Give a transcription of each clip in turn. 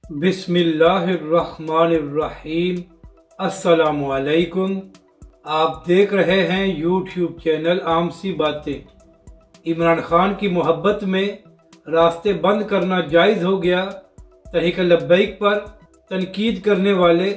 बिस्मिल्लाहिर्रहमानिर्रहीम। अस्सलाम वालेकुम। आप देख रहे हैं यूट्यूब चैनल आम सी बातें। इमरान खान की मोहब्बत में रास्ते बंद करना जायज़ हो गया। तहरीक लब्बैक पर तनकीद करने वाले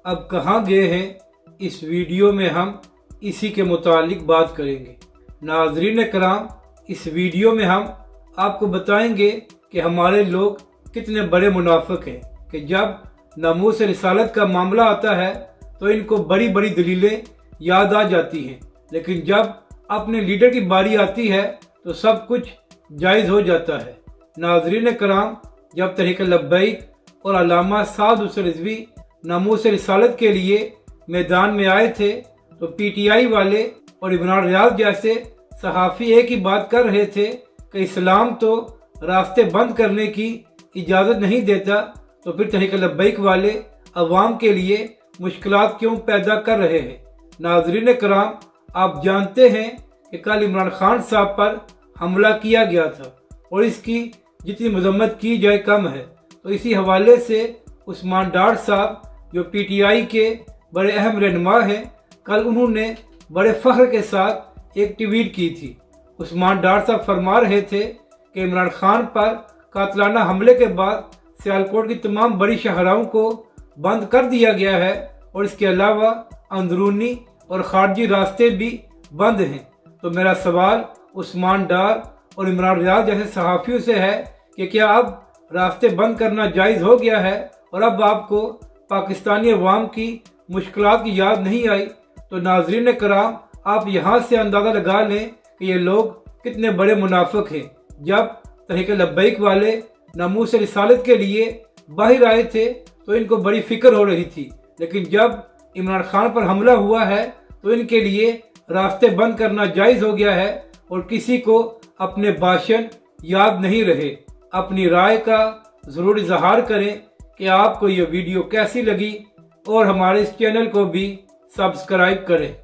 अब कहाँ गए हैं, इस वीडियो में हम इसी के मुतालिक बात करेंगे। नाज़रीन कराम, इस वीडियो में हम आपको बताएंगे कि हमारे लोग कितने बड़े मुनाफिक हैं कि जब नामूस रिसालत का मामला आता है तो इनको बड़ी बड़ी दलीलें याद आ जाती हैं, लेकिन जब अपने लीडर की बारी आती है तो सब कुछ जायज़ हो जाता है। नाज़रीन कराम, जब तहरीक लब्बैक और अल्लामा साद हुसैन रिज़वी नामूस रिसालत के लिए मैदान में आए थे तो पीटीआई वाले और इमरान रियाज जैसे सहाफ़ी एक ही बात कर रहे थे कि इस्लाम तो रास्ते बंद करने की इजाज़त नहीं देता, तो फिर तहरीक लब्बैक वाले अवाम के लिए मुश्किलात क्यों पैदा कर रहे हैं। नाज़रीन कराम, आप जानते हैं कि कल इमरान खान साहब पर हमला किया गया था और इसकी जितनी मजम्मत की जाए कम है। तो इसी हवाले से उस्मान डार साहब जो पीटीआई के बड़े अहम रहनुमा हैं, कल उन्होंने बड़े फ़ख्र के साथ एक ट्वीट की थी। उस्मान डार साहब फरमा रहे थे कि इमरान खान पर कातलाना हमले के बाद सियालकोट की तमाम बड़ी शाहराहों को बंद कर दिया गया है और इसके अलावा अंदरूनी और खारजी रास्ते भी बंद हैं। तो मेरा सवाल उस्मान डार और इमरान रियाज जैसे सहाफ़ियों से है कि क्या अब रास्ते बंद करना जायज़ हो गया है और अब आपको पाकिस्तानी अवाम की मुश्किलात की याद नहीं आई। तो नाज़रीन कराम, आप यहाँ से अंदाज़ा लगा लें कि ये लोग कितने बड़े मुनाफिक हैं। जब तहरीक लब्बैक वाले नामूस रिसालत के लिए बाहर आए थे तो इनको बड़ी फिक्र हो रही थी, लेकिन जब इमरान खान पर हमला हुआ है तो इनके लिए रास्ते बंद करना जायज़ हो गया है और किसी को अपने भाषण याद नहीं रहे। अपनी राय का ज़रूर इजहार करें कि आपको यह वीडियो कैसी लगी और हमारे इस चैनल को भी सब्सक्राइब करें।